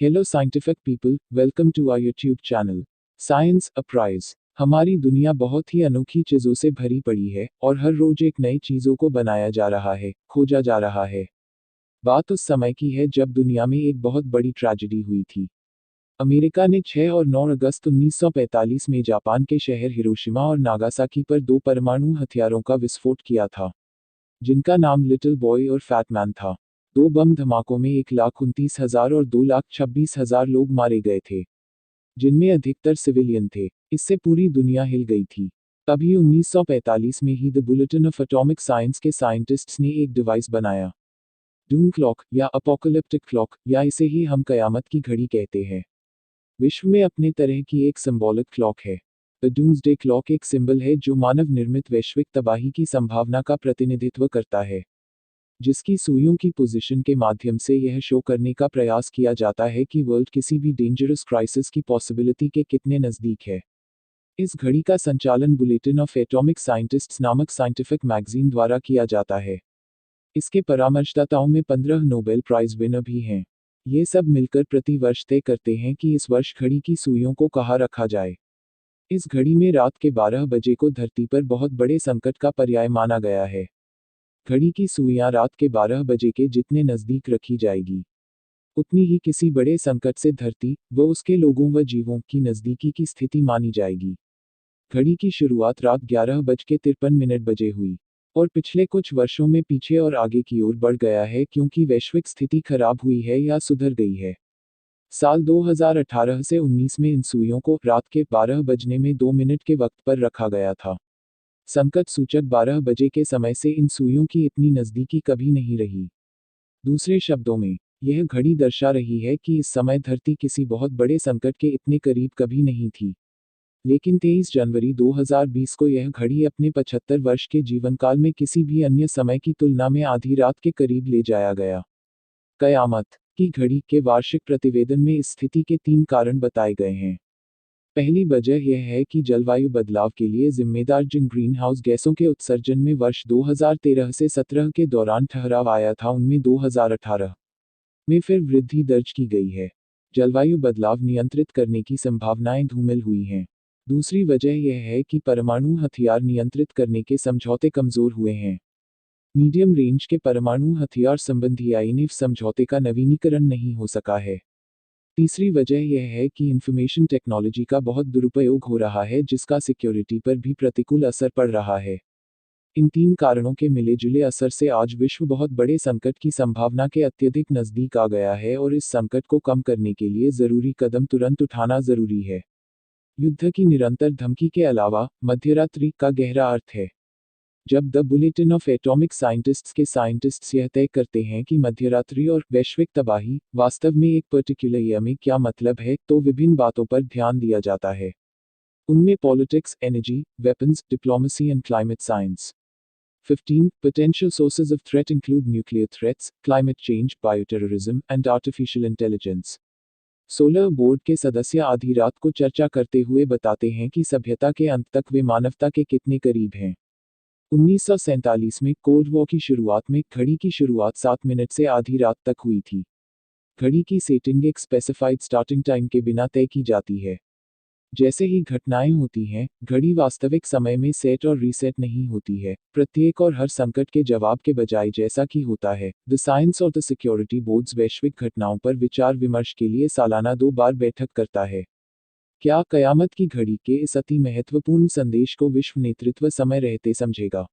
Hello scientific people, welcome to our YouTube channel. Science a Prize. हमारी दुनिया बहुत ही अनोखी चीज़ों से भरी पड़ी है और हर रोज एक नई चीज़ों को बनाया जा रहा है, खोजा जा रहा है। बात उस समय की है जब दुनिया में एक बहुत बड़ी ट्रेजेडी हुई थी। अमेरिका ने 6 और 9 अगस्त 1945 में जापान के शहर हिरोशिमा और नागासाकी पर 2 परमाणु हथियारों का विस्फोट किया था, जिनका नाम लिटिल बॉय और फैट मैन था। 2 बम धमाकों में 1,29,000 और 2,26,000 लोग मारे गए थे, जिनमें अधिकतर सिविलियन थे। इससे पूरी दुनिया हिल गई थी। तभी 1945 में ही the bulletin of atomic science के साइंटिस्ट्स ने एक डिवाइस बनाया, डूम क्लॉक या अपोकलिप्टिक क्लॉक, या इसे ही हम कयामत की घड़ी कहते हैं। विश्व में अपने तरह की एक सिंबॉलिक क्लॉक है। द डूम्सडे क्लॉक एक सिंबल है जो मानव निर्मित वैश्विक तबाही की संभावना का प्रतिनिधित्व करता है, जिसकी सुइयों की पोजीशन के माध्यम से यह शो करने का प्रयास किया जाता है कि वर्ल्ड किसी भी डेंजरस क्राइसिस की पॉसिबिलिटी के कितने नज़दीक है। इस घड़ी का संचालन बुलेटिन ऑफ एटॉमिक साइंटिस्ट्स नामक साइंटिफिक मैगजीन द्वारा किया जाता है। इसके परामर्शदाताओं में 15 नोबेल प्राइज विनर भी हैं। ये सब मिलकर प्रति वर्ष तय करते हैं कि इस वर्ष घड़ी की सुइयों को कहाँ रखा जाए। इस घड़ी में रात के 12 बजे को धरती पर बहुत बड़े संकट का पर्याय माना गया है। घड़ी की सुइयां रात के 12 बजे के जितने नज़दीक रखी जाएगी, उतनी ही किसी बड़े संकट से धरती व उसके लोगों व जीवों की नज़दीकी की स्थिति मानी जाएगी। घड़ी की शुरुआत रात 11:53 बजे हुई और पिछले कुछ वर्षों में पीछे और आगे की ओर बढ़ गया है क्योंकि वैश्विक स्थिति खराब हुई है या सुधर गई है। साल 2018 से 19 में इन सुइयों को रात के 12 बजने में 2 मिनट के वक्त पर रखा गया था। संकट सूचक 12 बजे के समय से इन सुइयों की इतनी नज़दीकी कभी नहीं रही। दूसरे शब्दों में, यह घड़ी दर्शा रही है कि इस समय धरती किसी बहुत बड़े संकट के इतने करीब कभी नहीं थी। लेकिन 23 जनवरी 2020 को यह घड़ी अपने 75 वर्ष के जीवनकाल में किसी भी अन्य समय की तुलना में आधी रात के करीब ले जाया गया। कयामत की घड़ी के वार्षिक प्रतिवेदन में इस स्थिति के 3 कारण बताए गए हैं। पहली वजह यह है कि जलवायु बदलाव के लिए जिम्मेदार जिन ग्रीन हाउस गैसों के उत्सर्जन में वर्ष 2013 से 17 के दौरान ठहराव आया था, उनमें 2018 में फिर वृद्धि दर्ज की गई है। जलवायु बदलाव नियंत्रित करने की संभावनाएं धूमिल हुई हैं। दूसरी वजह यह है कि परमाणु हथियार नियंत्रित करने के समझौते कमजोर हुए हैं। मीडियम रेंज के परमाणु हथियार संबंधी आईएनएफ समझौते का नवीनीकरण नहीं हो सका है। तीसरी वजह यह है कि इंफॉर्मेशन टेक्नोलॉजी का बहुत दुरुपयोग हो रहा है, जिसका सिक्योरिटी पर भी प्रतिकूल असर पड़ रहा है। इन 3 कारणों के मिले-जुले असर से आज विश्व बहुत बड़े संकट की संभावना के अत्यधिक नज़दीक आ गया है और इस संकट को कम करने के लिए ज़रूरी कदम तुरंत उठाना ज़रूरी है। युद्ध की निरंतर धमकी के अलावा मध्यरात्रि का गहरा अर्थ है। जब the bulletin of atomic scientists के साइंटिस्ट्स यह तय करते हैं कि मध्यरात्रि और वैश्विक तबाही वास्तव में एक पर्टिकुलर ईयर में क्या मतलब है, तो विभिन्न बातों पर ध्यान दिया जाता है। उनमें politics, energy, weapons, diplomacy and climate science. 15 potential sources of threat include nuclear threats, climate change, bioterrorism, and artificial intelligence. 16 board के सदस्य आधी रात को चर्चा करते हुए बताते हैं कि सभ्यता के अंत तक वे मानवता के कितने करीब हैं। 1947 में कोल्ड वॉर की शुरुआत में घड़ी की शुरुआत 7 मिनट से आधी रात तक हुई थी। घड़ी की सेटिंग एक स्पेसिफाइड स्टार्टिंग टाइम के बिना तय की जाती है। जैसे ही घटनाएं होती हैं, घड़ी वास्तविक समय में सेट और रीसेट नहीं होती है, प्रत्येक और हर संकट के जवाब के बजाय, जैसा कि होता है। द साइंस और द सिक्योरिटी बोर्ड्स वैश्विक घटनाओं पर विचार विमर्श के लिए सालाना 2 बार बैठक करता है। क्या कयामत की घड़ी के इस अति महत्वपूर्ण संदेश को विश्व नेतृत्व समय रहते समझेगा?